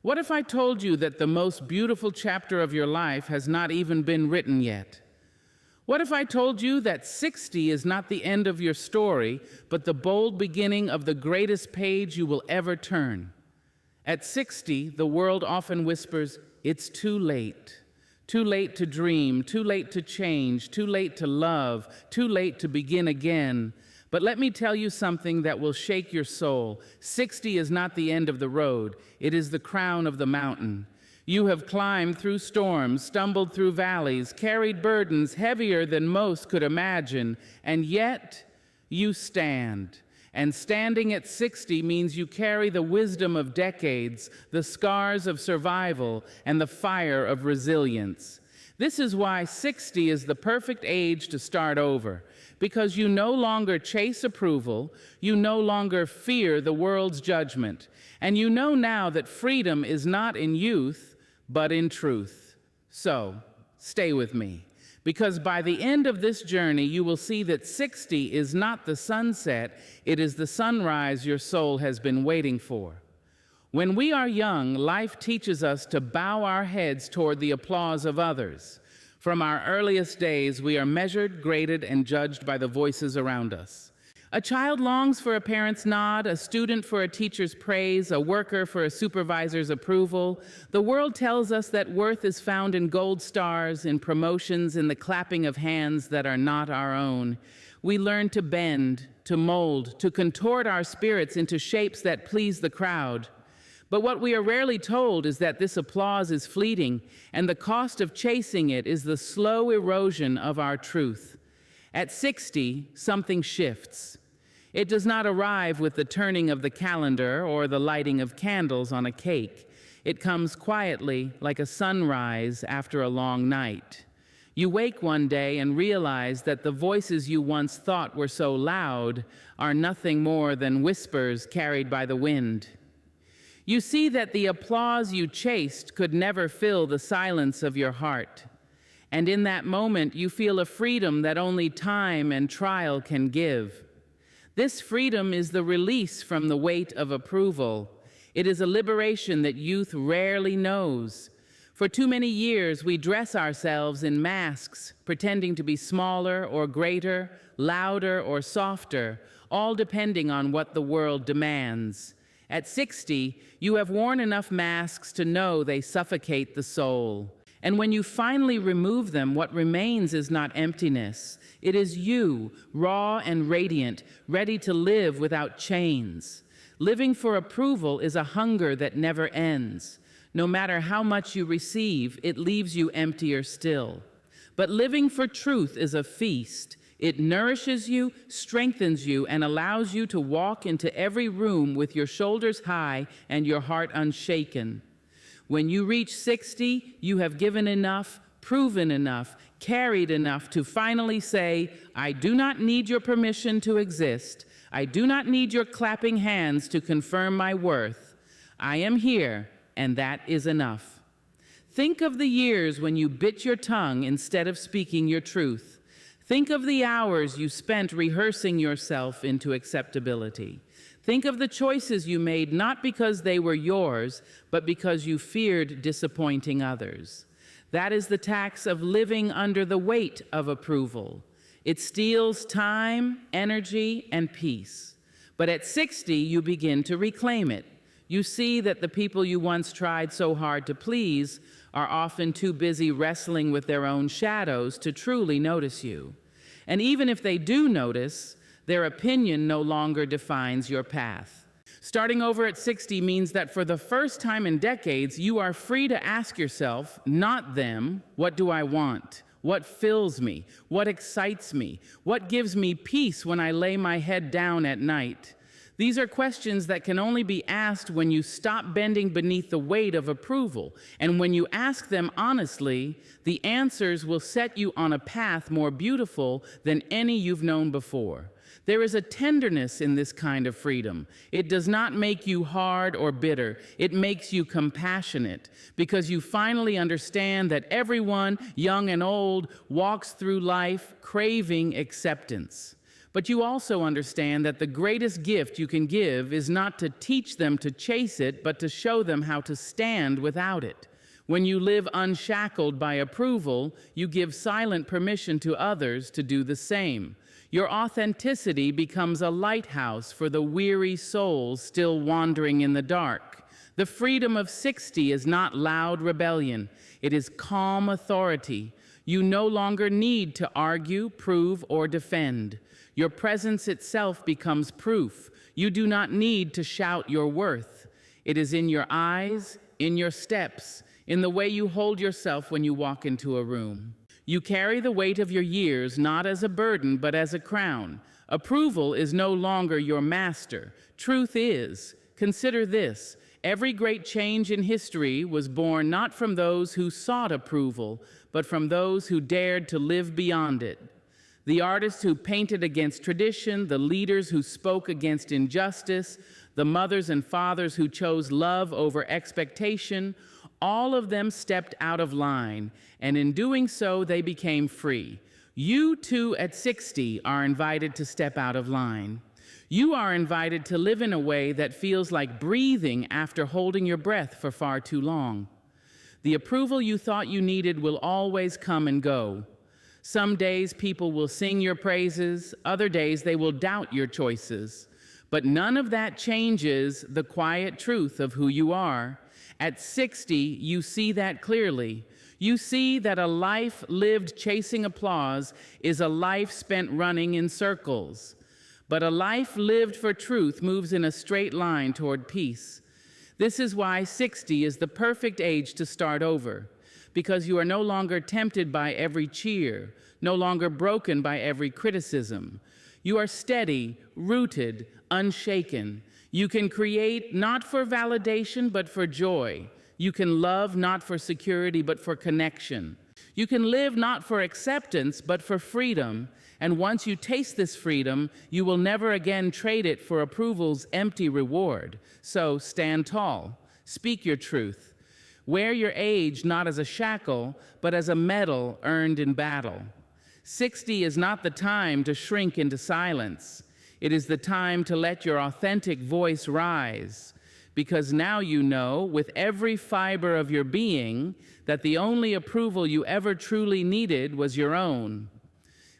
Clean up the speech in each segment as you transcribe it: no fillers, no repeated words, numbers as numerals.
What if I told you that the most beautiful chapter of your life has not even been written yet? What if I told you that 60 is not the end of your story, but the bold beginning of the greatest page you will ever turn? At 60, the world often whispers, "It's too late." Too late to dream, too late to change, too late to love, too late to begin again. But let me tell you something that will shake your soul. 60 is not the end of the road. It is the crown of the mountain. You have climbed through storms, stumbled through valleys, carried burdens heavier than most could imagine, and yet you stand. And standing at 60 means you carry the wisdom of decades, the scars of survival, and the fire of resilience. This is why 60 is the perfect age to start over, because you no longer chase approval, you no longer fear the world's judgment, and you know now that freedom is not in youth, but in truth. So, stay with me, because by the end of this journey, you will see that 60 is not the sunset, it is the sunrise your soul has been waiting for. When we are young, life teaches us to bow our heads toward the applause of others. From our earliest days, we are measured, graded, and judged by the voices around us. A child longs for a parent's nod, a student for a teacher's praise, a worker for a supervisor's approval. The world tells us that worth is found in gold stars, in promotions, in the clapping of hands that are not our own. We learn to bend, to mold, to contort our spirits into shapes that please the crowd. But what we are rarely told is that this applause is fleeting, and the cost of chasing it is the slow erosion of our truth. At 60, something shifts. It does not arrive with the turning of the calendar or the lighting of candles on a cake. It comes quietly, like a sunrise after a long night. You wake one day and realize that the voices you once thought were so loud are nothing more than whispers carried by the wind. You see that the applause you chased could never fill the silence of your heart. And in that moment, you feel a freedom that only time and trial can give. This freedom is the release from the weight of approval. It is a liberation that youth rarely knows. For too many years, we dress ourselves in masks, pretending to be smaller or greater, louder or softer, all depending on what the world demands. At 60, you have worn enough masks to know they suffocate the soul. And when you finally remove them, what remains is not emptiness. It is you, raw and radiant, ready to live without chains. Living for approval is a hunger that never ends. No matter how much you receive, it leaves you emptier still. But living for truth is a feast. It nourishes you, strengthens you, and allows you to walk into every room with your shoulders high and your heart unshaken. When you reach 60, you have given enough, proven enough, carried enough to finally say, "I do not need your permission to exist. I do not need your clapping hands to confirm my worth. I am here, and that is enough." Think of the years when you bit your tongue instead of speaking your truth. Think of the hours you spent rehearsing yourself into acceptability. Think of the choices you made not because they were yours, but because you feared disappointing others. That is the tax of living under the weight of approval. It steals time, energy, and peace. But at 60, you begin to reclaim it. You see that the people you once tried so hard to please are often too busy wrestling with their own shadows to truly notice you. And even if they do notice, their opinion no longer defines your path. Starting over at 60 means that for the first time in decades, you are free to ask yourself, not them, what do I want? What fills me? What excites me? What gives me peace when I lay my head down at night? These are questions that can only be asked when you stop bending beneath the weight of approval. And when you ask them honestly, the answers will set you on a path more beautiful than any you've known before. There is a tenderness in this kind of freedom. It does not make you hard or bitter. It makes you compassionate because you finally understand that everyone, young and old, walks through life craving acceptance. But you also understand that the greatest gift you can give is not to teach them to chase it, but to show them how to stand without it. When you live unshackled by approval, you give silent permission to others to do the same. Your authenticity becomes a lighthouse for the weary souls still wandering in the dark. The freedom of 60 is not loud rebellion. It is calm authority. You no longer need to argue, prove, or defend. Your presence itself becomes proof. You do not need to shout your worth. It is in your eyes, in your steps, in the way you hold yourself when you walk into a room. You carry the weight of your years not as a burden, but as a crown. Approval is no longer your master. Truth is, consider this, every great change in history was born not from those who sought approval, but from those who dared to live beyond it. The artists who painted against tradition, the leaders who spoke against injustice, the mothers and fathers who chose love over expectation, all of them stepped out of line, and in doing so, they became free. You too, at 60, are invited to step out of line. You are invited to live in a way that feels like breathing after holding your breath for far too long. The approval you thought you needed will always come and go. Some days people will sing your praises, other days they will doubt your choices. But none of that changes the quiet truth of who you are. At 60, you see that clearly. You see that a life lived chasing applause is a life spent running in circles. But a life lived for truth moves in a straight line toward peace. This is why 60 is the perfect age to start over, because you are no longer tempted by every cheer, no longer broken by every criticism. You are steady, rooted, unshaken. You can create not for validation, but for joy. You can love not for security, but for connection. You can live not for acceptance, but for freedom. And once you taste this freedom, you will never again trade it for approval's empty reward. So stand tall, speak your truth. Wear your age not as a shackle, but as a medal earned in battle. 60 is not the time to shrink into silence. It is the time to let your authentic voice rise, because now you know with every fiber of your being that the only approval you ever truly needed was your own.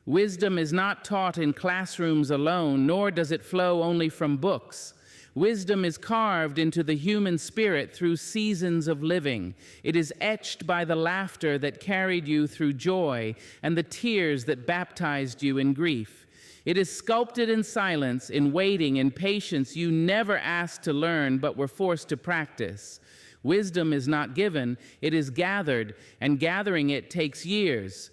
Wisdom is not taught in classrooms alone, nor does it flow only from books. Wisdom is carved into the human spirit through seasons of living. It is etched by the laughter that carried you through joy and the tears that baptized you in grief. It is sculpted in silence, in waiting, in patience you never asked to learn but were forced to practice. Wisdom is not given, it is gathered, and gathering it takes years.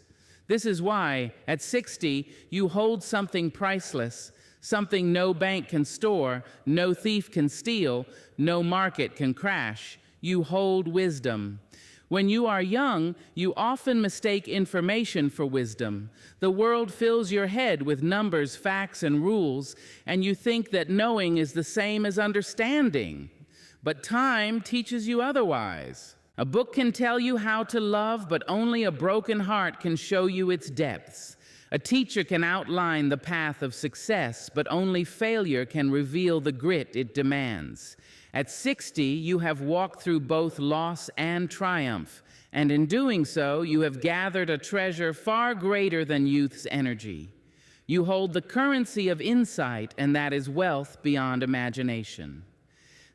This is why, at 60, you hold something priceless, something no bank can store, no thief can steal, no market can crash. You hold wisdom. When you are young, you often mistake information for wisdom. The world fills your head with numbers, facts, and rules, and you think that knowing is the same as understanding. But time teaches you otherwise. A book can tell you how to love, but only a broken heart can show you its depths. A teacher can outline the path of success, but only failure can reveal the grit it demands. At 60, you have walked through both loss and triumph, and in doing so, you have gathered a treasure far greater than youth's energy. You hold the currency of insight, and that is wealth beyond imagination.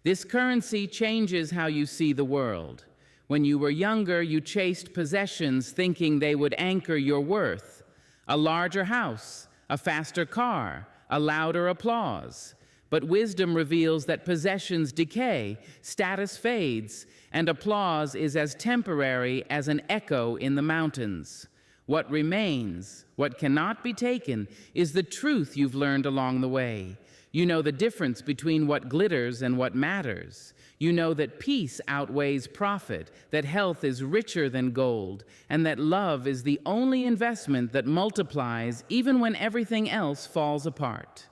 This currency changes how you see the world. When you were younger, you chased possessions thinking they would anchor your worth. A larger house, a faster car, a louder applause. But wisdom reveals that possessions decay, status fades, and applause is as temporary as an echo in the mountains. What remains, what cannot be taken, is the truth you've learned along the way. You know the difference between what glitters and what matters. You know that peace outweighs profit, that health is richer than gold, and that love is the only investment that multiplies even when everything else falls apart.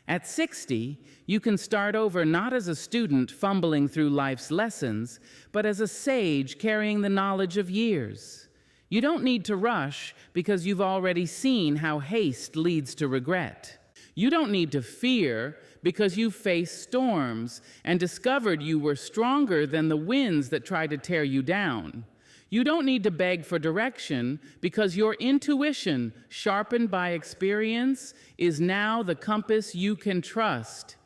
At 60, you can start over not as a student fumbling through life's lessons, but as a sage carrying the knowledge of years. You don't need to rush because you've already seen how haste leads to regret. You don't need to fear because you faced storms and discovered you were stronger than the winds that tried to tear you down. You don't need to beg for direction because your intuition, sharpened by experience, is now the compass you can trust.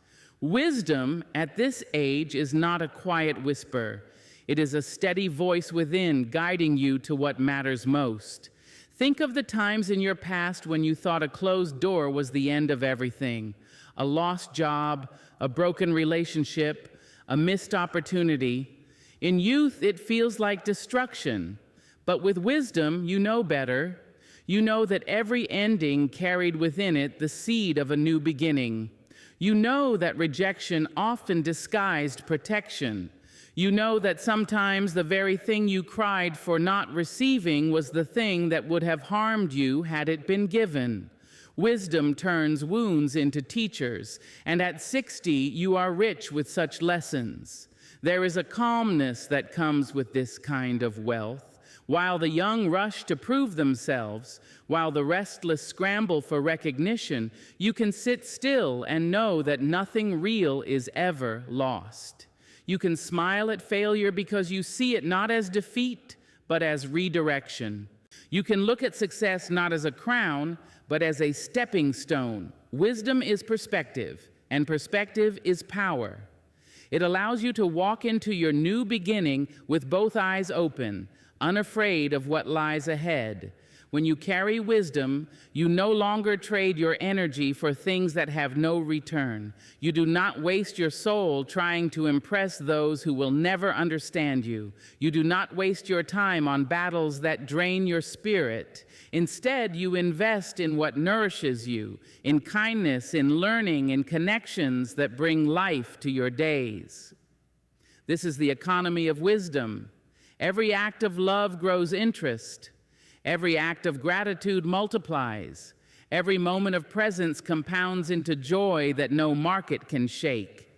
Wisdom at this age is not a quiet whisper. It is a steady voice within, guiding you to what matters most. Think of the times in your past when you thought a closed door was the end of everything. A lost job, a broken relationship, a missed opportunity. In youth, it feels like destruction. But with wisdom, you know better. You know that every ending carried within it the seed of a new beginning. You know that rejection often disguised protection. You know that sometimes the very thing you cried for not receiving was the thing that would have harmed you had it been given. Wisdom turns wounds into teachers, and at 60, you are rich with such lessons. There is a calmness that comes with this kind of wealth. While the young rush to prove themselves, while the restless scramble for recognition, you can sit still and know that nothing real is ever lost. You can smile at failure because you see it not as defeat, but as redirection. You can look at success not as a crown, but as a stepping stone. Wisdom is perspective, and perspective is power. It allows you to walk into your new beginning with both eyes open, unafraid of what lies ahead. When you carry wisdom, you no longer trade your energy for things that have no return. You do not waste your soul trying to impress those who will never understand you. You do not waste your time on battles that drain your spirit. Instead, you invest in what nourishes you, in kindness, in learning, in connections that bring life to your days. This is the economy of wisdom. Every act of love grows interest. Every act of gratitude multiplies. Every moment of presence compounds into joy that no market can shake.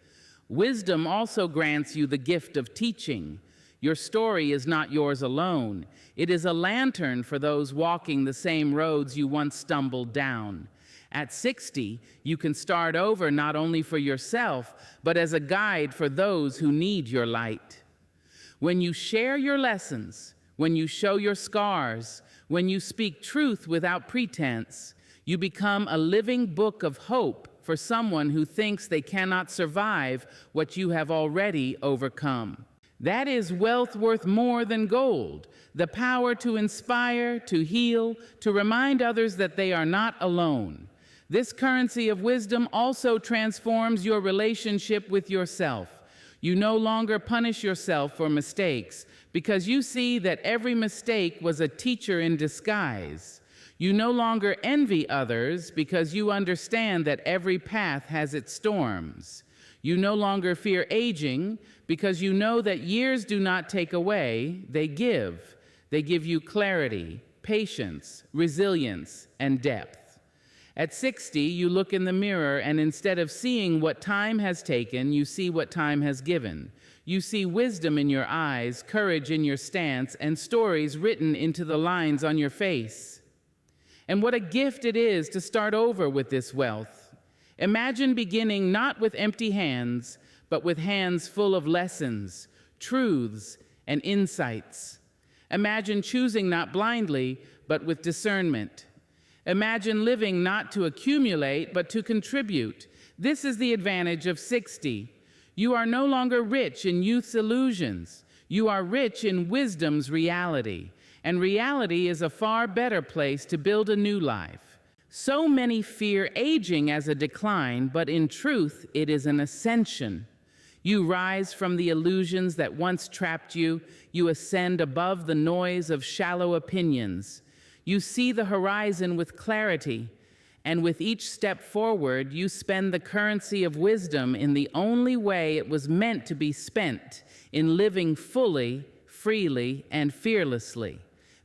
Wisdom also grants you the gift of teaching. Your story is not yours alone. It is a lantern for those walking the same roads you once stumbled down. At 60, you can start over not only for yourself, but as a guide for those who need your light. When you share your lessons, when you show your scars, when you speak truth without pretense, you become a living book of hope for someone who thinks they cannot survive what you have already overcome. That is wealth worth more than gold, the power to inspire, to heal, to remind others that they are not alone. This currency of wisdom also transforms your relationship with yourself. You no longer punish yourself for mistakes because you see that every mistake was a teacher in disguise. You no longer envy others because you understand that every path has its storms. You no longer fear aging because you know that years do not take away, they give. They give you clarity, patience, resilience, and depth. At 60, you look in the mirror, and instead of seeing what time has taken, you see what time has given. You see wisdom in your eyes, courage in your stance, and stories written into the lines on your face. And what a gift it is to start over with this wealth. Imagine beginning not with empty hands, but with hands full of lessons, truths, and insights. Imagine choosing not blindly, but with discernment. Imagine living not to accumulate, but to contribute. This is the advantage of 60. You are no longer rich in youth's illusions. You are rich in wisdom's reality. And reality is a far better place to build a new life. So many fear aging as a decline, but in truth, it is an ascension. You rise from the illusions that once trapped you. You ascend above the noise of shallow opinions. You see the horizon with clarity, and with each step forward, you spend the currency of wisdom in the only way it was meant to be spent, in living fully, freely, and fearlessly.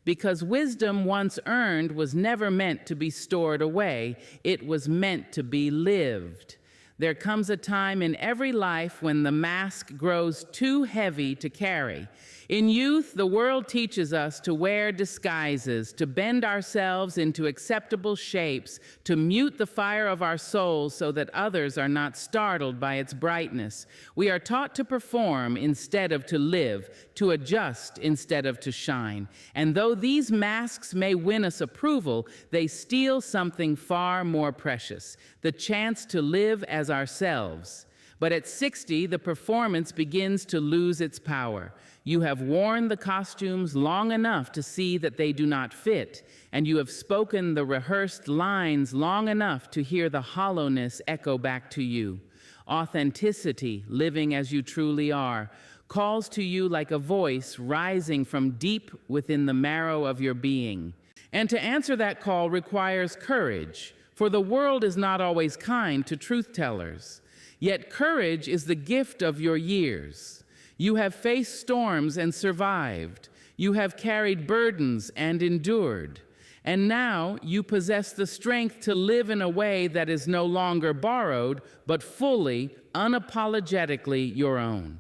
Because wisdom once earned was never meant to be stored away, it was meant to be lived. There comes a time in every life when the mask grows too heavy to carry. In youth, the world teaches us to wear disguises, to bend ourselves into acceptable shapes, to mute the fire of our souls so that others are not startled by its brightness. We are taught to perform instead of to live, to adjust instead of to shine. And though these masks may win us approval, they steal something far more precious, the chance to live as ourselves. But at 60, the performance begins to lose its power. You have worn the costumes long enough to see that they do not fit, and you have spoken the rehearsed lines long enough to hear the hollowness echo back to you. Authenticity, living as you truly are, calls to you like a voice rising from deep within the marrow of your being. And to answer that call requires courage, for the world is not always kind to truth-tellers. Yet courage is the gift of your years. You have faced storms and survived. You have carried burdens and endured. And now you possess the strength to live in a way that is no longer borrowed, but fully, unapologetically your own.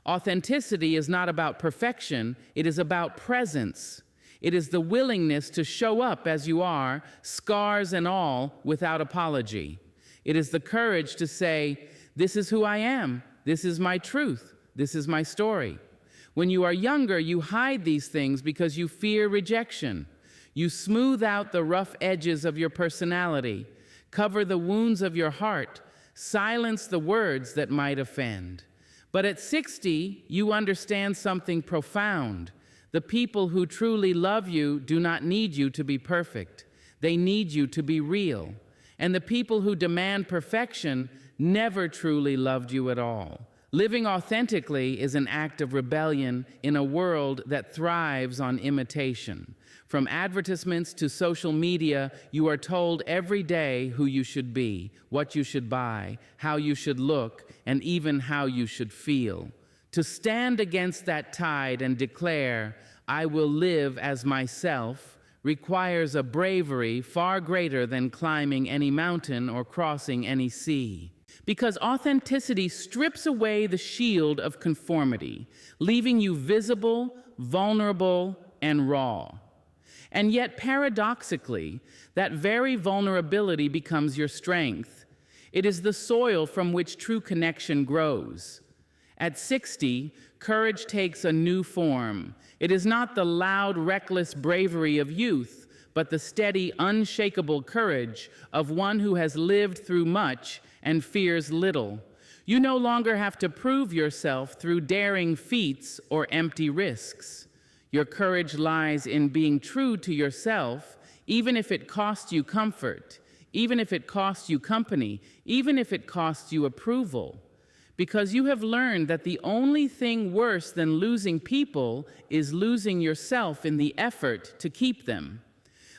Authenticity is not about perfection, it is about presence. It is the willingness to show up as you are, scars and all, without apology. It is the courage to say, "This is who I am, this is my truth, this is my story." When you are younger, you hide these things because you fear rejection. You smooth out the rough edges of your personality, cover the wounds of your heart, silence the words that might offend. But at 60, you understand something profound. The people who truly love you do not need you to be perfect. They need you to be real. And the people who demand perfection never truly loved you at all. Living authentically is an act of rebellion in a world that thrives on imitation. From advertisements to social media, you are told every day who you should be, what you should buy, how you should look, and even how you should feel. To stand against that tide and declare, "I will live as myself," requires a bravery far greater than climbing any mountain or crossing any sea. Because authenticity strips away the shield of conformity, leaving you visible, vulnerable, and raw. And yet, paradoxically, that very vulnerability becomes your strength. It is the soil from which true connection grows. At 60, courage takes a new form. It is not the loud, reckless bravery of youth, but the steady, unshakable courage of one who has lived through much and fears little. You no longer have to prove yourself through daring feats or empty risks. Your courage lies in being true to yourself, even if it costs you comfort, even if it costs you company, even if it costs you approval. Because you have learned that the only thing worse than losing people is losing yourself in the effort to keep them.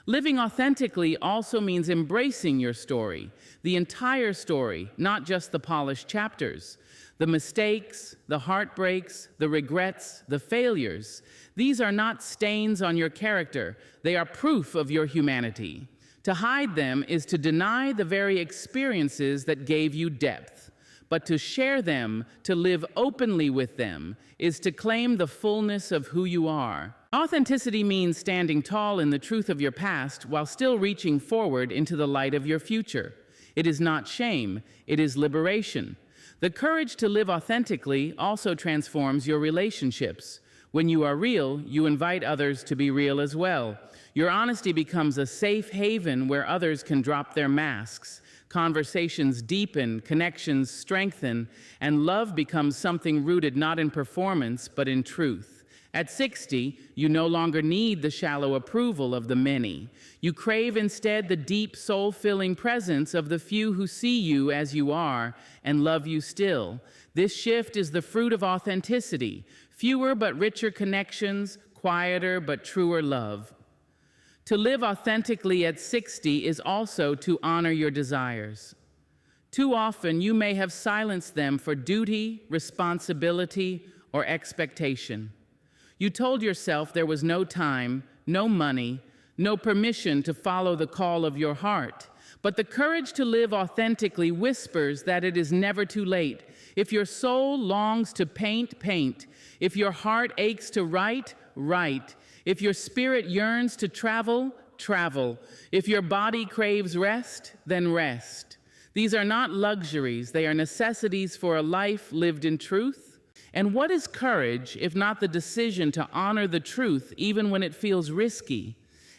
Living authentically also means embracing your story, the entire story, not just the polished chapters. The mistakes, the heartbreaks, the regrets, the failures, these are not stains on your character. They are proof of your humanity. To hide them is to deny the very experiences that gave you depth. But to share them, to live openly with them, is to claim the fullness of who you are. Authenticity means standing tall in the truth of your past while still reaching forward into the light of your future. It is not shame, it is liberation. The courage to live authentically also transforms your relationships. When you are real, you invite others to be real as well. Your honesty becomes a safe haven where others can drop their masks. Conversations deepen, connections strengthen, and love becomes something rooted not in performance, but in truth. At 60, you no longer need the shallow approval of the many. You crave instead the deep, soul-filling presence of the few who see you as you are and love you still. This shift is the fruit of authenticity. Fewer but richer connections, quieter but truer love. To live authentically at 60 is also to honor your desires. Too often, you may have silenced them for duty, responsibility, or expectation. You told yourself there was no time, no money, no permission to follow the call of your heart. But the courage to live authentically whispers that it is never too late. If your soul longs to paint, paint. If your heart aches to write, write. If your spirit yearns to travel, travel. If your body craves rest, then rest. These are not luxuries, they are necessities for a life lived in truth. And what is courage if not the decision to honor the truth even when it feels risky?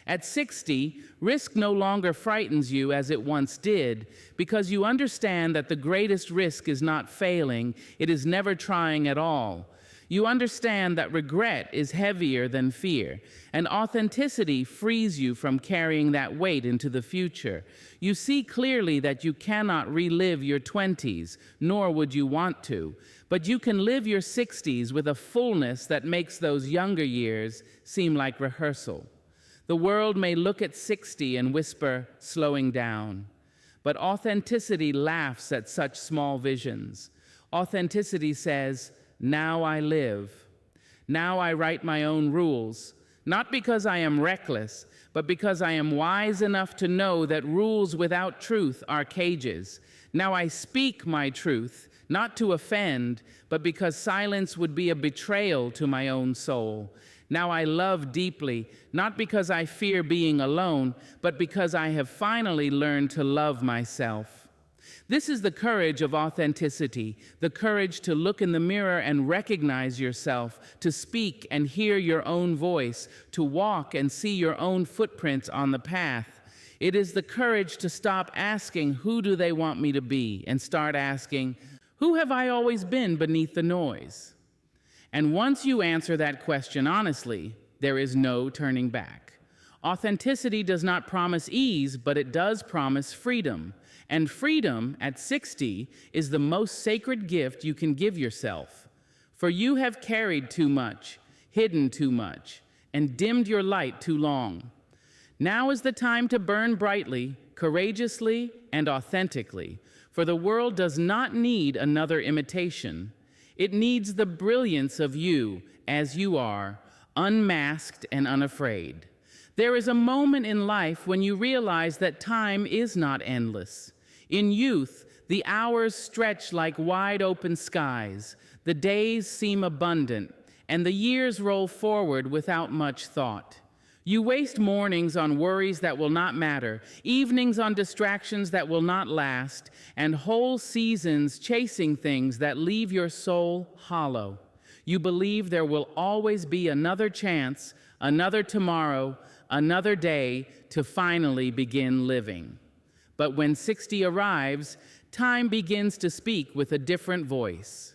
At 60, risk no longer frightens you as it once did, because you understand that the greatest risk is not failing, it is never trying at all. You understand that regret is heavier than fear, and authenticity frees you from carrying that weight into the future. You see clearly that you cannot relive your 20s, nor would you want to, but you can live your 60s with a fullness that makes those younger years seem like rehearsal. The world may look at 60 and whisper, slowing down. But authenticity laughs at such small visions. Authenticity says, now I live. Now I write my own rules, not because I am reckless, but because I am wise enough to know that rules without truth are cages. Now I speak my truth, not to offend, but because silence would be a betrayal to my own soul. Now I love deeply, not because I fear being alone, but because I have finally learned to love myself. This is the courage of authenticity, the courage to look in the mirror and recognize yourself, to speak and hear your own voice, to walk and see your own footprints on the path. It is the courage to stop asking, who do they want me to be, and start asking, who have I always been beneath the noise? And once you answer that question honestly, there is no turning back. Authenticity does not promise ease, but it does promise freedom. And freedom at 60 is the most sacred gift you can give yourself. For you have carried too much, hidden too much, and dimmed your light too long. Now is the time to burn brightly, courageously, and authentically, for the world does not need another imitation. It needs the brilliance of you as you are, unmasked and unafraid. There is a moment in life when you realize that time is not endless. In youth, the hours stretch like wide open skies, the days seem abundant, and the years roll forward without much thought. You waste mornings on worries that will not matter, evenings on distractions that will not last, and whole seasons chasing things that leave your soul hollow. You believe there will always be another chance, another tomorrow, another day to finally begin living. But when 60 arrives, time begins to speak with a different voice.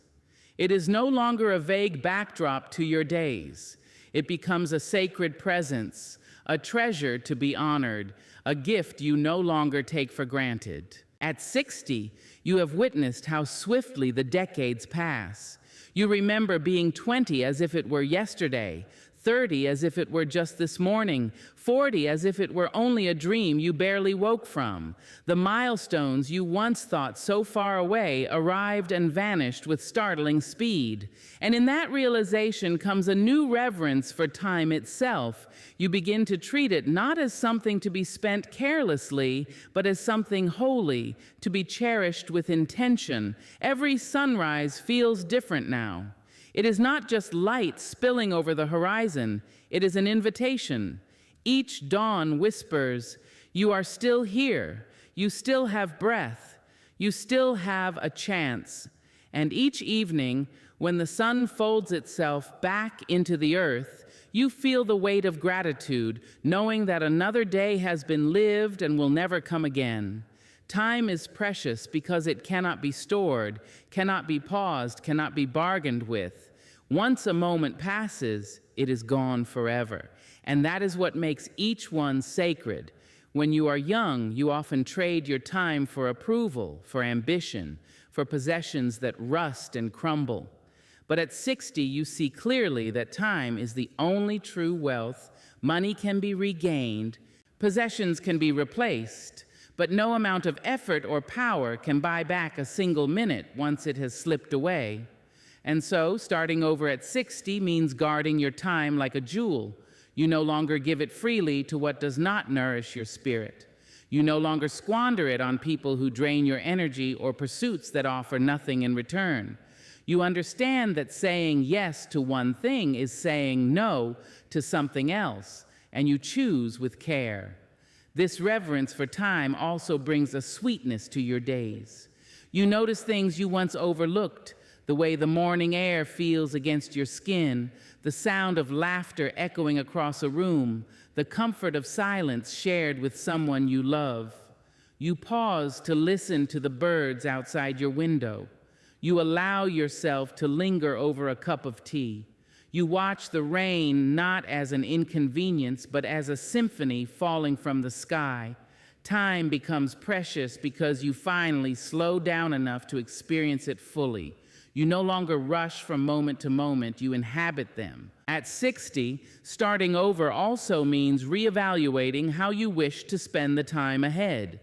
It is no longer a vague backdrop to your days. It becomes a sacred presence, a treasure to be honored, a gift you no longer take for granted. At 60, you have witnessed how swiftly the decades pass. You remember being 20 as if it were yesterday, 30 as if it were just this morning, 40 as if it were only a dream you barely woke from. The milestones you once thought so far away arrived and vanished with startling speed. And in that realization comes a new reverence for time itself. You begin to treat it not as something to be spent carelessly, but as something holy, to be cherished with intention. Every sunrise feels different now. It is not just light spilling over the horizon, it is an invitation. Each dawn whispers, you are still here, you still have breath, you still have a chance. And each evening, when the sun folds itself back into the earth, you feel the weight of gratitude, knowing that another day has been lived and will never come again. Time is precious because it cannot be stored, cannot be paused, cannot be bargained with. Once a moment passes, it is gone forever. And that is what makes each one sacred. When you are young, you often trade your time for approval, for ambition, for possessions that rust and crumble. But at 60, you see clearly that time is the only true wealth. Money can be regained, possessions can be replaced, but no amount of effort or power can buy back a single minute once it has slipped away. And so, starting over at 60 means guarding your time like a jewel. You no longer give it freely to what does not nourish your spirit. You no longer squander it on people who drain your energy or pursuits that offer nothing in return. You understand that saying yes to one thing is saying no to something else, and you choose with care. This reverence for time also brings a sweetness to your days. You notice things you once overlooked, the way the morning air feels against your skin, the sound of laughter echoing across a room, the comfort of silence shared with someone you love. You pause to listen to the birds outside your window. You allow yourself to linger over a cup of tea. You watch the rain not as an inconvenience, but as a symphony falling from the sky. Time becomes precious because you finally slow down enough to experience it fully. You no longer rush from moment to moment, you inhabit them. At 60, starting over also means reevaluating how you wish to spend the time ahead.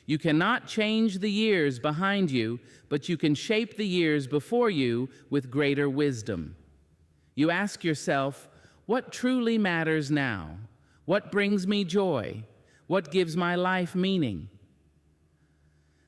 You cannot change the years behind you, but you can shape the years before you with greater wisdom. You ask yourself, what truly matters now? What brings me joy? What gives my life meaning?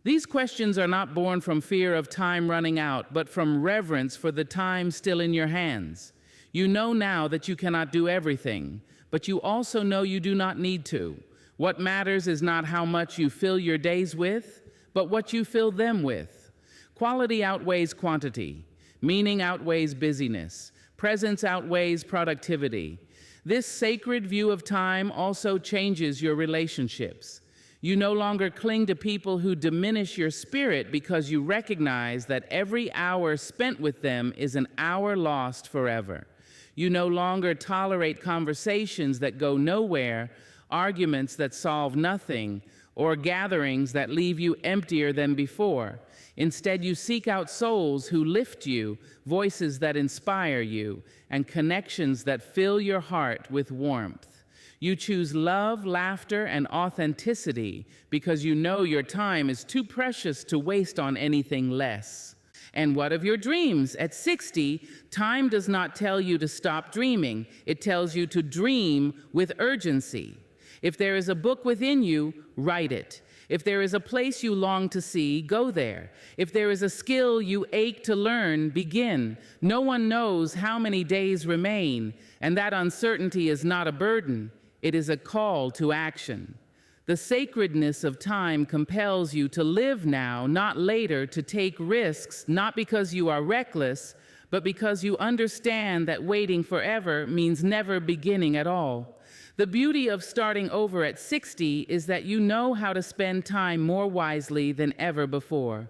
These questions are not born from fear of time running out, but from reverence for the time still in your hands. You know now that you cannot do everything, but you also know you do not need to. What matters is not how much you fill your days with, but what you fill them with. Quality outweighs quantity. Meaning outweighs busyness. Presence outweighs productivity. This sacred view of time also changes your relationships. You no longer cling to people who diminish your spirit because you recognize that every hour spent with them is an hour lost forever. You no longer tolerate conversations that go nowhere, arguments that solve nothing, or gatherings that leave you emptier than before. Instead, you seek out souls who lift you, voices that inspire you, and connections that fill your heart with warmth. You choose love, laughter, and authenticity because you know your time is too precious to waste on anything less. And what of your dreams? At 60, time does not tell you to stop dreaming. It tells you to dream with urgency. If there is a book within you, write it. If there is a place you long to see, go there. If there is a skill you ache to learn, begin. No one knows how many days remain, and that uncertainty is not a burden. It is a call to action. The sacredness of time compels you to live now, not later, to take risks, not because you are reckless, but because you understand that waiting forever means never beginning at all. The beauty of starting over at 60 is that you know how to spend time more wisely than ever before.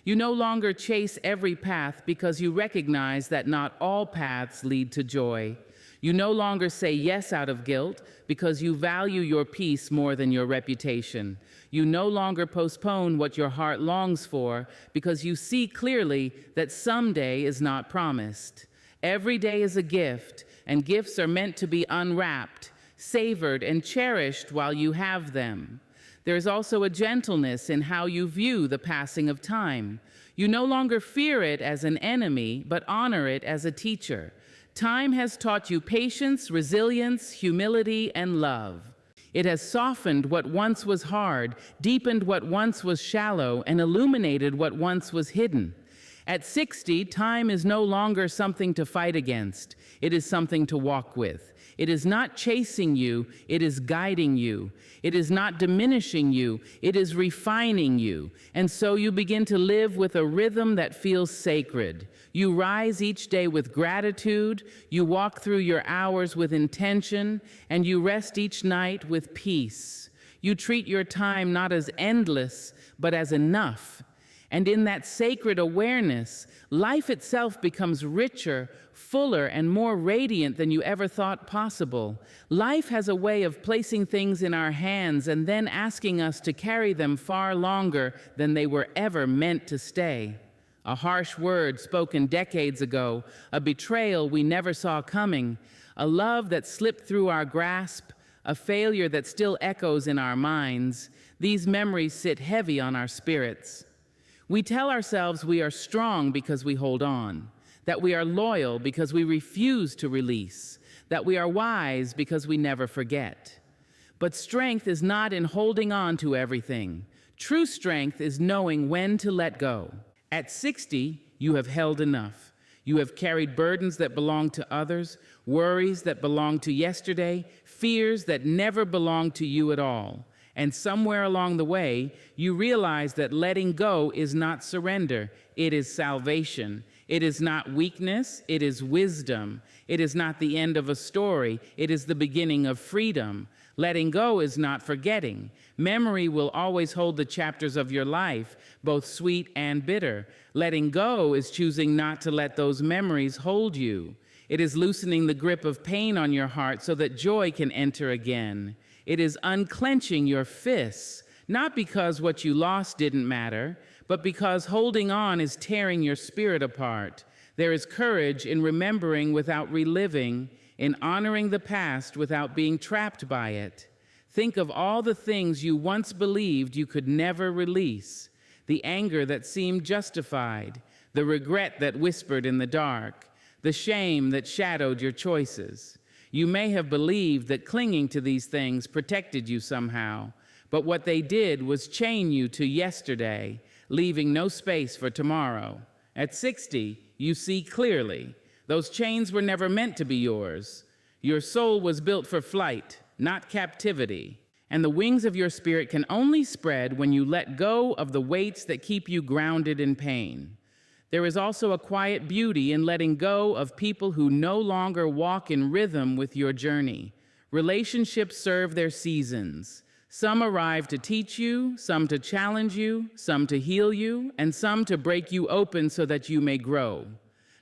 You no longer chase every path because you recognize that not all paths lead to joy. You no longer say yes out of guilt because you value your peace more than your reputation. You no longer postpone what your heart longs for because you see clearly that someday is not promised. Every day is a gift, and gifts are meant to be unwrapped, savored, and cherished while you have them. There is also a gentleness in how you view the passing of time. You no longer fear it as an enemy, but honor it as a teacher. Time has taught you patience, resilience, humility, and love. It has softened what once was hard, deepened what once was shallow, and illuminated what once was hidden. At 60, time is no longer something to fight against. It is something to walk with. It is not chasing you, it is guiding you. It is not diminishing you, it is refining you. And so you begin to live with a rhythm that feels sacred. You rise each day with gratitude, you walk through your hours with intention, and you rest each night with peace. You treat your time not as endless, but as enough. And in that sacred awareness, life itself becomes richer, fuller, and more radiant than you ever thought possible. Life has a way of placing things in our hands and then asking us to carry them far longer than they were ever meant to stay. A harsh word spoken decades ago, a betrayal we never saw coming, a love that slipped through our grasp, a failure that still echoes in our minds. These memories sit heavy on our spirits. We tell ourselves we are strong because we hold on, that we are loyal because we refuse to release, that we are wise because we never forget. But strength is not in holding on to everything. True strength is knowing when to let go. At 60, you have held enough. You have carried burdens that belong to others, worries that belong to yesterday, fears that never belonged to you at all. And somewhere along the way, you realize that letting go is not surrender, it is salvation. It is not weakness, it is wisdom. It is not the end of a story, it is the beginning of freedom. Letting go is not forgetting. Memory will always hold the chapters of your life, both sweet and bitter. Letting go is choosing not to let those memories hold you. It is loosening the grip of pain on your heart so that joy can enter again. It is unclenching your fists, not because what you lost didn't matter, but because holding on is tearing your spirit apart. There is courage in remembering without reliving, in honoring the past without being trapped by it. Think of all the things you once believed you could never release, the anger that seemed justified, the regret that whispered in the dark, the shame that shadowed your choices. You may have believed that clinging to these things protected you somehow, but what they did was chain you to yesterday, leaving no space for tomorrow. At 60, you see clearly. Those chains were never meant to be yours. Your soul was built for flight, not captivity. And the wings of your spirit can only spread when you let go of the weights that keep you grounded in pain. There is also a quiet beauty in letting go of people who no longer walk in rhythm with your journey. Relationships serve their seasons. Some arrive to teach you, some to challenge you, some to heal you, and some to break you open so that you may grow.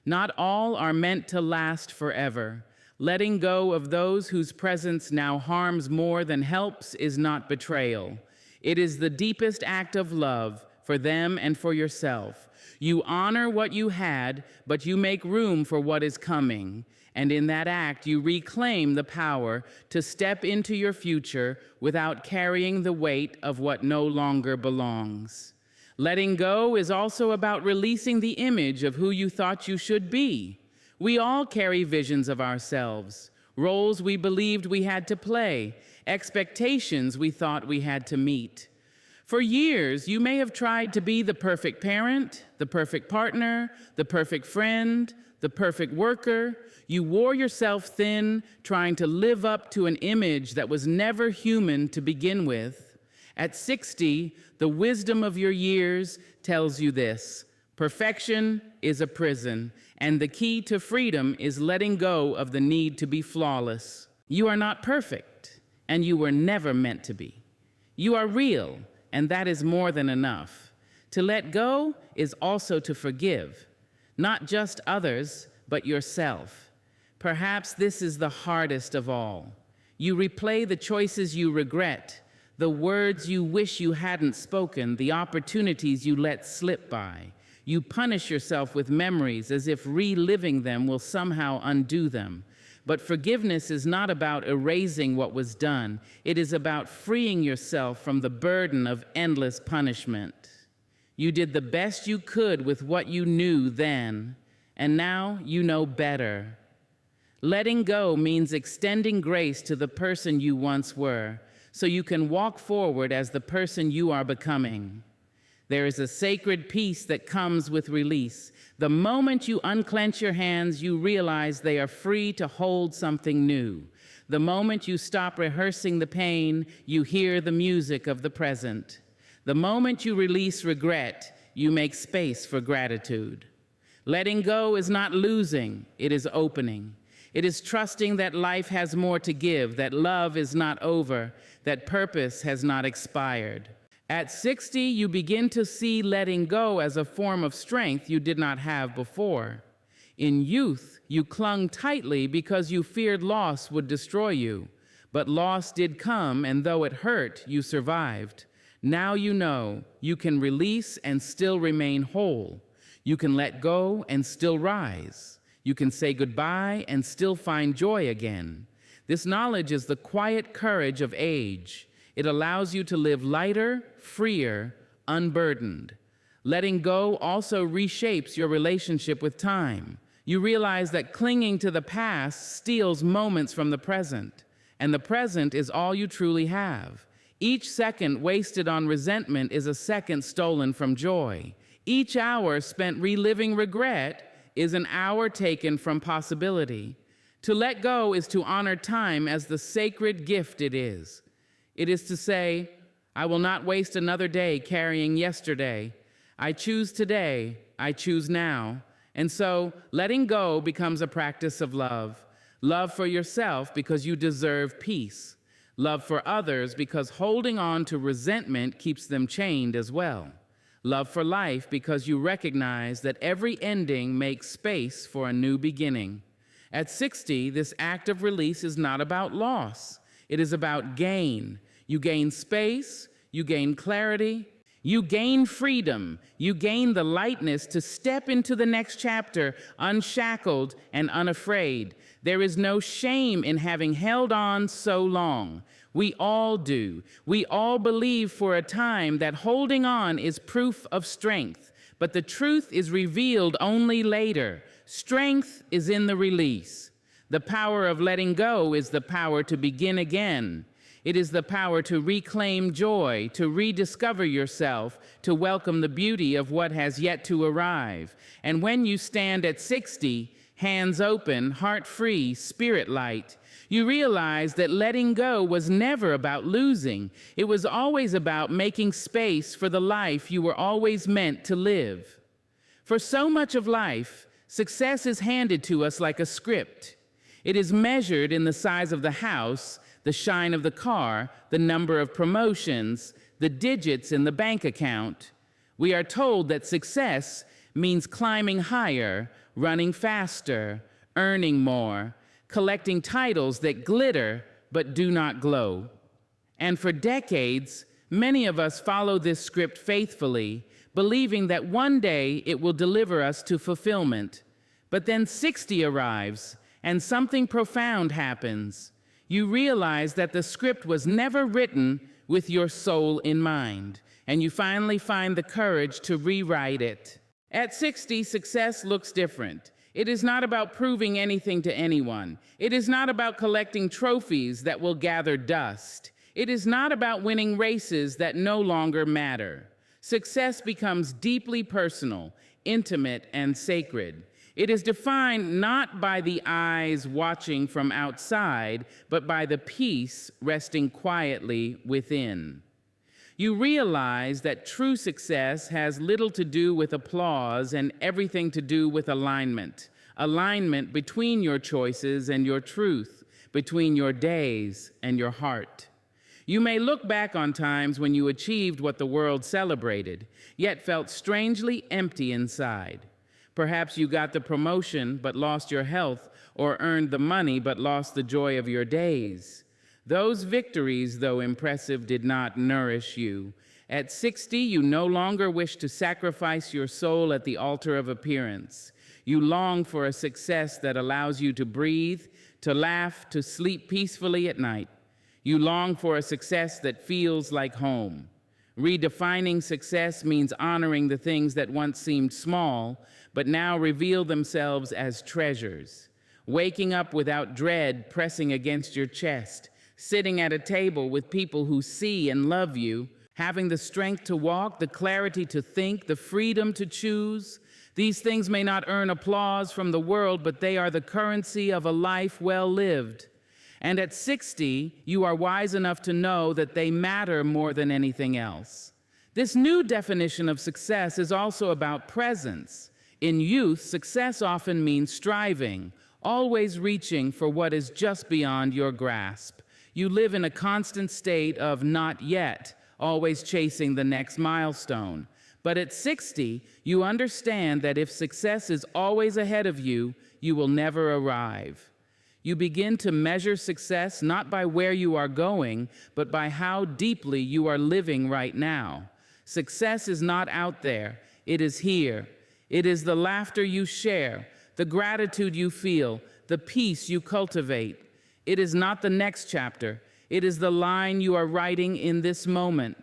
Not all are meant to last forever. Letting go of those whose presence now harms more than helps is not betrayal. It is the deepest act of love for them and for yourself. You honor what you had, but you make room for what is coming. And in that act, you reclaim the power to step into your future without carrying the weight of what no longer belongs. Letting go is also about releasing the image of who you thought you should be. We all carry visions of ourselves, roles we believed we had to play, expectations we thought we had to meet. For years, you may have tried to be the perfect parent, the perfect partner, the perfect friend, the perfect worker. You wore yourself thin, trying to live up to an image that was never human to begin with. At 60, the wisdom of your years tells you this: perfection is a prison, and the key to freedom is letting go of the need to be flawless. You are not perfect, and you were never meant to be. You are real, and that is more than enough. To let go is also to forgive, not just others, but yourself. Perhaps this is the hardest of all. You replay the choices you regret, the words you wish you hadn't spoken, the opportunities you let slip by. You punish yourself with memories as if reliving them will somehow undo them. But forgiveness is not about erasing what was done. It is about freeing yourself from the burden of endless punishment. You did the best you could with what you knew then, and now you know better. Letting go means extending grace to the person you once were, so you can walk forward as the person you are becoming. There is a sacred peace that comes with release. The moment you unclench your hands, you realize they are free to hold something new. The moment you stop rehearsing the pain, you hear the music of the present. The moment you release regret, you make space for gratitude. Letting go is not losing, it is opening. It is trusting that life has more to give, that love is not over, that purpose has not expired. At 60, you begin to see letting go as a form of strength you did not have before. In youth, you clung tightly because you feared loss would destroy you. But loss did come, and though it hurt, you survived. Now you know you can release and still remain whole. You can let go and still rise. You can say goodbye and still find joy again. This knowledge is the quiet courage of age. It allows you to live lighter, freer, unburdened. Letting go also reshapes your relationship with time. You realize that clinging to the past steals moments from the present. and the present is all you truly have. Each second wasted on resentment is a second stolen from joy. Each hour spent reliving regret is an hour taken from possibility. To let go is to honor time as the sacred gift it is. It is to say, I will not waste another day carrying yesterday. I choose today, I choose now. And so, letting go becomes a practice of love. Love for yourself because you deserve peace. Love for others because holding on to resentment keeps them chained as well. Love for life because you recognize that every ending makes space for a new beginning. At 60, this act of release is not about loss. It is about gain. You gain space, you gain clarity, you gain freedom, you gain the lightness to step into the next chapter unshackled and unafraid. There is no shame in having held on so long. We all do. We all believe for a time that holding on is proof of strength, but the truth is revealed only later. Strength is in the release. The power of letting go is the power to begin again. It is the power to reclaim joy, to rediscover yourself, to welcome the beauty of what has yet to arrive. And when you stand at 60, hands open, heart free, spirit light, you realize that letting go was never about losing. It was always about making space for the life you were always meant to live. For so much of life, success is handed to us like a script. It is measured in the size of the house, the shine of the car, the number of promotions, the digits in the bank account. We are told that success means climbing higher, running faster, earning more, collecting titles that glitter but do not glow. And for decades, many of us follow this script faithfully, believing that one day it will deliver us to fulfillment. But then 60 arrives, and something profound happens. You realize that the script was never written with your soul in mind, and you finally find the courage to rewrite it. At 60, success looks different. It is not about proving anything to anyone. It is not about collecting trophies that will gather dust. It is not about winning races that no longer matter. Success becomes deeply personal, intimate, and sacred. It is defined not by the eyes watching from outside, but by the peace resting quietly within. You realize that true success has little to do with applause and everything to do with alignment. Alignment between your choices and your truth, between your days and your heart. You may look back on times when you achieved what the world celebrated, yet felt strangely empty inside. Perhaps you got the promotion but lost your health, or earned the money but lost the joy of your days. Those victories, though impressive, did not nourish you. At 60, you no longer wish to sacrifice your soul at the altar of appearance. You long for a success that allows you to breathe, to laugh, to sleep peacefully at night. You long for a success that feels like home. Redefining success means honoring the things that once seemed small, but now reveal themselves as treasures. Waking up without dread pressing against your chest, sitting at a table with people who see and love you, having the strength to walk, the clarity to think, the freedom to choose. These things may not earn applause from the world, but they are the currency of a life well lived. And at 60, you are wise enough to know that they matter more than anything else. This new definition of success is also about presence. In youth, success often means striving, always reaching for what is just beyond your grasp. You live in a constant state of not yet, always chasing the next milestone. But at 60, you understand that if success is always ahead of you, you will never arrive. You begin to measure success not by where you are going, but by how deeply you are living right now. Success is not out there, it is here. It is the laughter you share, the gratitude you feel, the peace you cultivate. It is not the next chapter, it is the line you are writing in this moment.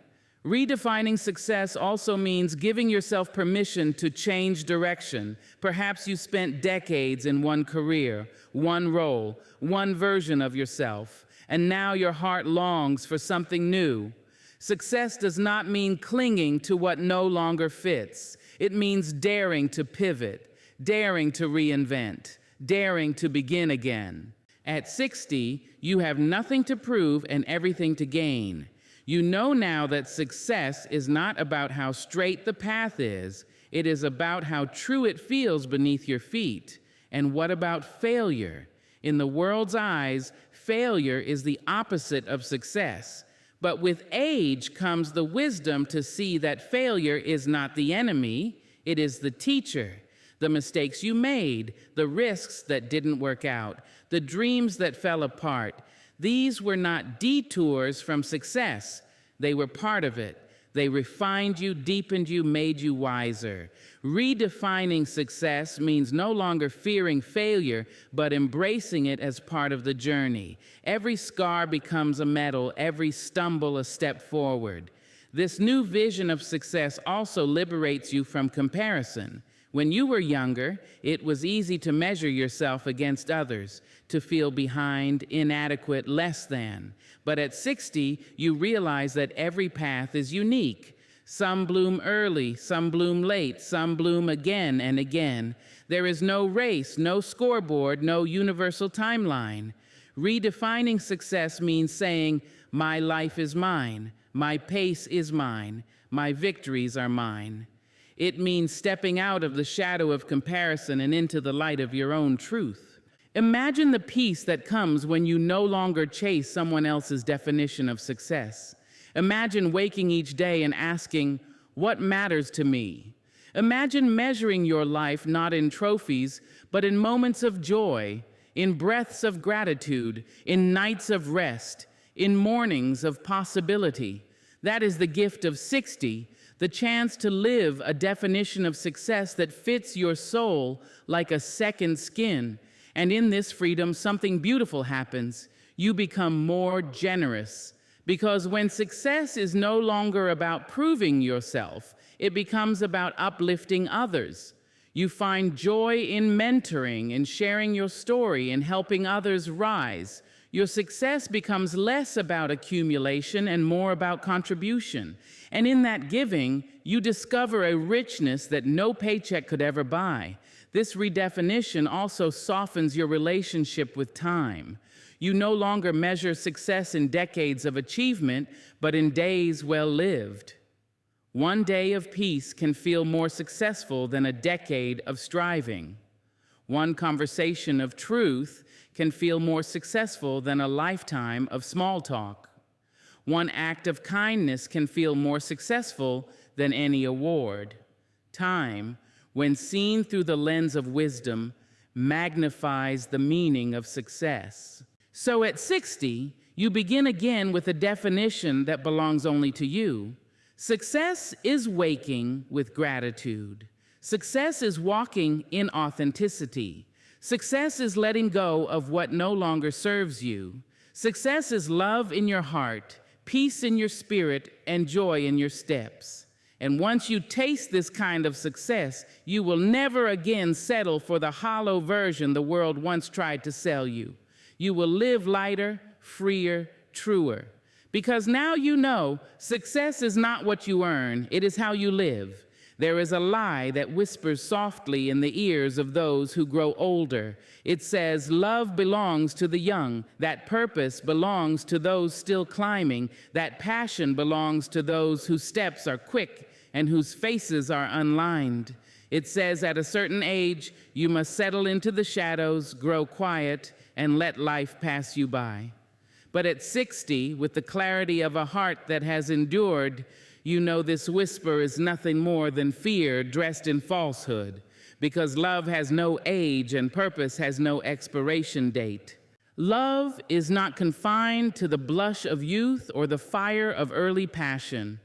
Redefining success also means giving yourself permission to change direction. Perhaps you spent decades in one career, one role, one version of yourself, and now your heart longs for something new. Success does not mean clinging to what no longer fits. It means daring to pivot, daring to reinvent, daring to begin again. At 60, you have nothing to prove and everything to gain. You know now that success is not about how straight the path is. It is about how true it feels beneath your feet. And what about failure? In the world's eyes, failure is the opposite of success. But with age comes the wisdom to see that failure is not the enemy, it is the teacher. The mistakes you made, the risks that didn't work out, the dreams that fell apart, these were not detours from success. They were part of it. They refined you, deepened you, made you wiser. Redefining success means no longer fearing failure, but embracing it as part of the journey. Every scar becomes a medal, every stumble a step forward. This new vision of success also liberates you from comparison. When you were younger, it was easy to measure yourself against others, to feel behind, inadequate, less than. But at 60, you realize that every path is unique. Some bloom early, some bloom late, some bloom again and again. There is no race, no scoreboard, no universal timeline. Redefining success means saying, my life is mine, my pace is mine, my victories are mine. It means stepping out of the shadow of comparison and into the light of your own truth. Imagine the peace that comes when you no longer chase someone else's definition of success. Imagine waking each day and asking, what matters to me? Imagine measuring your life not in trophies, but in moments of joy, in breaths of gratitude, in nights of rest, in mornings of possibility. That is the gift of 60, the chance to live a definition of success that fits your soul like a second skin. And in this freedom, something beautiful happens. You become more generous. Because when success is no longer about proving yourself, it becomes about uplifting others. You find joy in mentoring, in sharing your story, in helping others rise. Your success becomes less about accumulation and more about contribution. And in that giving, you discover a richness that no paycheck could ever buy. This redefinition also softens your relationship with time. You no longer measure success in decades of achievement, but in days well lived. One day of peace can feel more successful than a decade of striving. One conversation of truth can feel more successful than a lifetime of small talk. One act of kindness can feel more successful than any award. Time, when seen through the lens of wisdom, magnifies the meaning of success. So at 60, you begin again with a definition that belongs only to you. Success is waking with gratitude. Success is walking in authenticity. Success is letting go of what no longer serves you. Success is love in your heart, peace in your spirit, and joy in your steps. And once you taste this kind of success, you will never again settle for the hollow version the world once tried to sell you. You will live lighter, freer, truer. Because now you know success is not what you earn, it is how you live. There is a lie that whispers softly in the ears of those who grow older. It says, love belongs to the young, that purpose belongs to those still climbing, that passion belongs to those whose steps are quick and whose faces are unlined. It says at a certain age, you must settle into the shadows, grow quiet, and let life pass you by. But at 60, with the clarity of a heart that has endured, you know this whisper is nothing more than fear dressed in falsehood, because love has no age and purpose has no expiration date. Love is not confined to the blush of youth or the fire of early passion.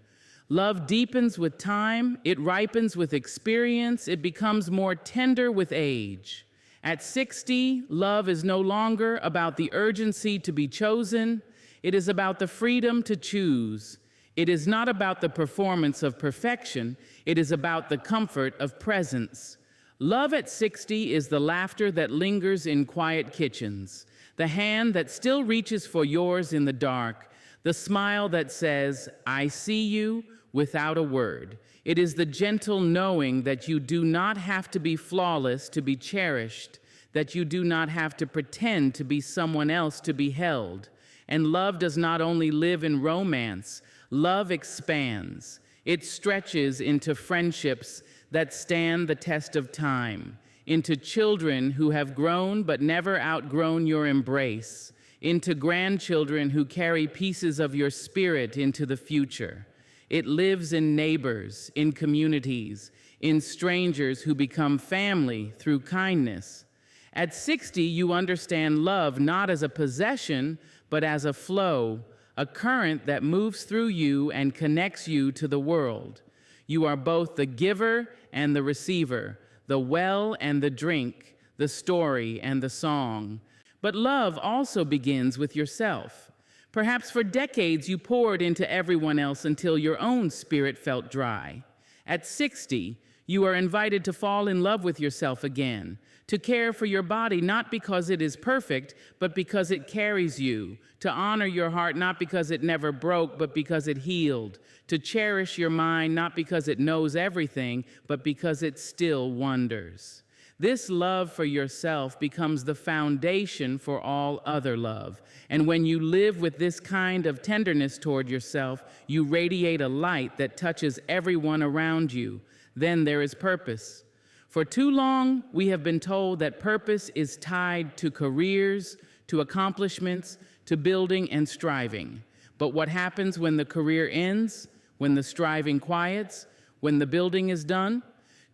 Love deepens with time, it ripens with experience, it becomes more tender with age. At 60, love is no longer about the urgency to be chosen, it is about the freedom to choose. It is not about the performance of perfection, it is about the comfort of presence. Love at 60 is the laughter that lingers in quiet kitchens, the hand that still reaches for yours in the dark, the smile that says, "I see you," without a word. It is the gentle knowing that you do not have to be flawless to be cherished, that you do not have to pretend to be someone else to be held. And love does not only live in romance, love expands. It stretches into friendships that stand the test of time, into children who have grown but never outgrown your embrace, into grandchildren who carry pieces of your spirit into the future. It lives in neighbors, in communities, in strangers who become family through kindness. At 60, you understand love not as a possession, but as a flow, a current that moves through you and connects you to the world. You are both the giver and the receiver, the well and the drink, the story and the song. But love also begins with yourself. Perhaps for decades you poured into everyone else until your own spirit felt dry. At 60, you are invited to fall in love with yourself again, to care for your body not because it is perfect, but because it carries you, to honor your heart not because it never broke, but because it healed, to cherish your mind not because it knows everything, but because it still wonders. This love for yourself becomes the foundation for all other love. And when you live with this kind of tenderness toward yourself, you radiate a light that touches everyone around you. Then there is purpose. For too long, we have been told that purpose is tied to careers, to accomplishments, to building and striving. But what happens when the career ends, when the striving quiets, when the building is done?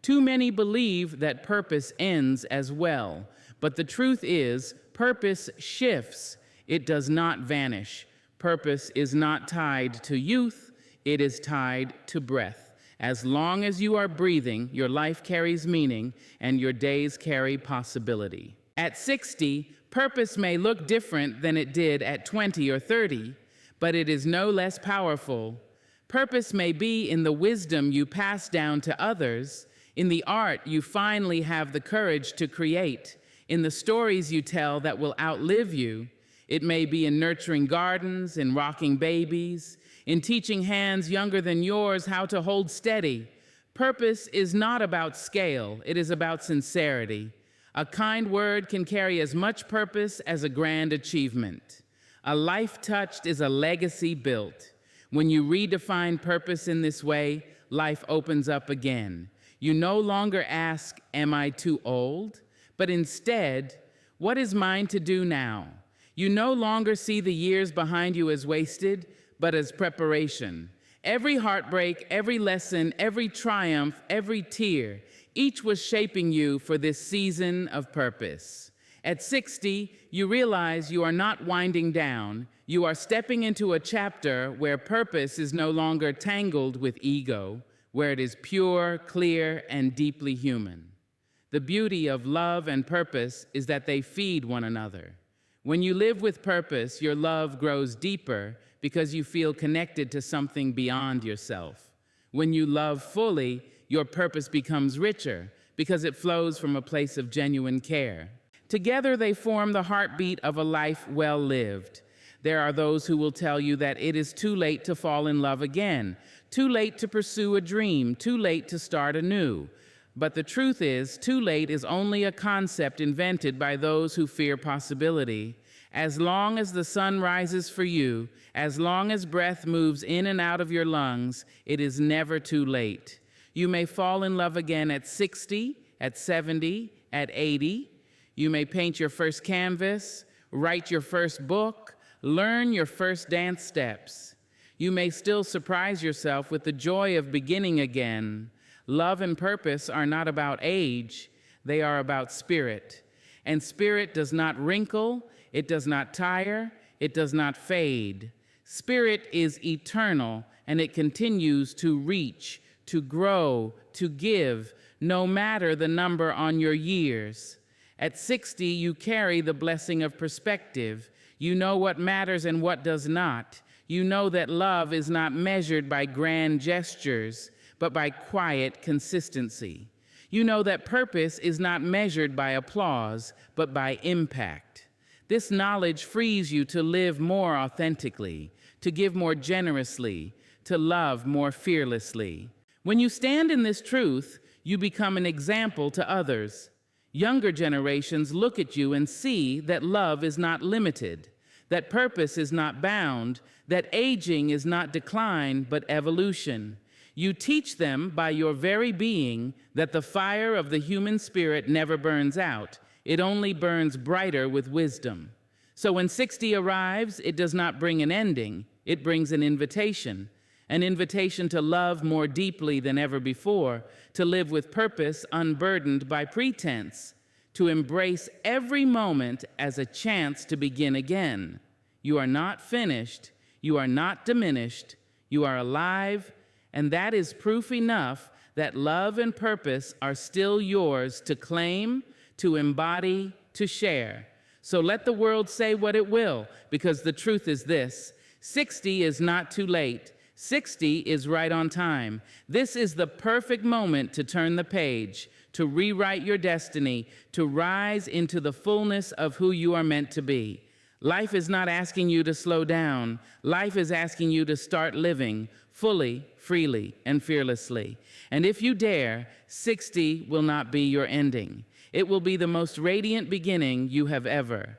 Too many believe that purpose ends as well. But the truth is, purpose shifts. It does not vanish. Purpose is not tied to youth, it is tied to breath. As long as you are breathing, your life carries meaning and your days carry possibility. At 60, purpose may look different than it did at 20 or 30, but it is no less powerful. Purpose may be in the wisdom you pass down to others, in the art you finally have the courage to create, in the stories you tell that will outlive you. It may be in nurturing gardens, in rocking babies, in teaching hands younger than yours how to hold steady. Purpose is not about scale, it is about sincerity. A kind word can carry as much purpose as a grand achievement. A life touched is a legacy built. When you redefine purpose in this way, life opens up again. You no longer ask, "Am I too old?" But instead, "What is mine to do now?" You no longer see the years behind you as wasted, but as preparation. Every heartbreak, every lesson, every triumph, every tear, each was shaping you for this season of purpose. At 60, you realize you are not winding down. You are stepping into a chapter where purpose is no longer tangled with ego, where it is pure, clear, and deeply human. The beauty of love and purpose is that they feed one another. When you live with purpose, your love grows deeper because you feel connected to something beyond yourself. When you love fully, your purpose becomes richer because it flows from a place of genuine care. Together, they form the heartbeat of a life well lived. There are those who will tell you that it is too late to fall in love again, too late to pursue a dream, too late to start anew. But the truth is, too late is only a concept invented by those who fear possibility. As long as the sun rises for you, as long as breath moves in and out of your lungs, it is never too late. You may fall in love again at 60, at 70, at 80. You may paint your first canvas, write your first book, learn your first dance steps. You may still surprise yourself with the joy of beginning again. Love and purpose are not about age, they are about spirit. And spirit does not wrinkle, it does not tire, it does not fade. Spirit is eternal, and it continues to reach, to grow, to give, no matter the number on your years. At 60, you carry the blessing of perspective. You know what matters and what does not. You know that love is not measured by grand gestures, but by quiet consistency. You know that purpose is not measured by applause, but by impact. This knowledge frees you to live more authentically, to give more generously, to love more fearlessly. When you stand in this truth, you become an example to others. Younger generations look at you and see that love is not limited, that purpose is not bound, that aging is not decline, but evolution. You teach them by your very being that the fire of the human spirit never burns out. It only burns brighter with wisdom. So when 60 arrives, it does not bring an ending. It brings an invitation to love more deeply than ever before, to live with purpose unburdened by pretense, to embrace every moment as a chance to begin again. You are not finished. You are not diminished. You are alive, and that is proof enough that love and purpose are still yours to claim, to embody, to share. So let the world say what it will, because the truth is this: 60 is not too late. 60 is right on time. This is the perfect moment to turn the page, to rewrite your destiny, to rise into the fullness of who you are meant to be. Life is not asking you to slow down. Life is asking you to start living fully, freely, and fearlessly. And if you dare, 60 will not be your ending. It will be the most radiant beginning you have ever